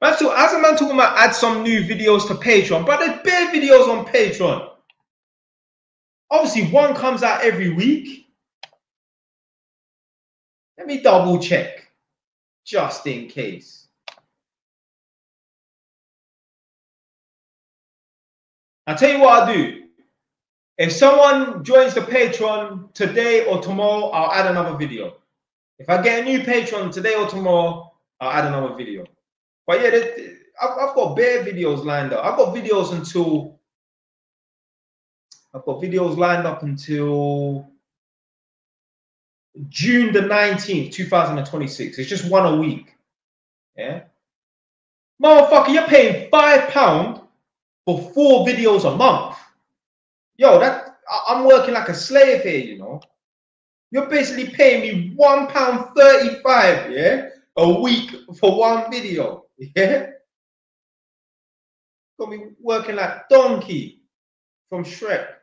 Man, so as a man talking about add some new videos to Patreon, but there's bare videos on Patreon. Obviously, one comes out every week. Let me double check, just in case. I'll tell you what I'll do. If someone joins the Patreon today or tomorrow, I'll add another video. If I get a new Patreon today or tomorrow, I'll add another video. But yeah, I've got bare videos lined up. I've got videos lined up until June the 19th, 2026. It's just one a week. Yeah. Motherfucker, you're paying £5 for 4 videos a month. Yo, I'm working like a slave here, you know. You're basically paying me £1.35, yeah, a week for one video. Yeah. Got me working like Donkey from Shrek.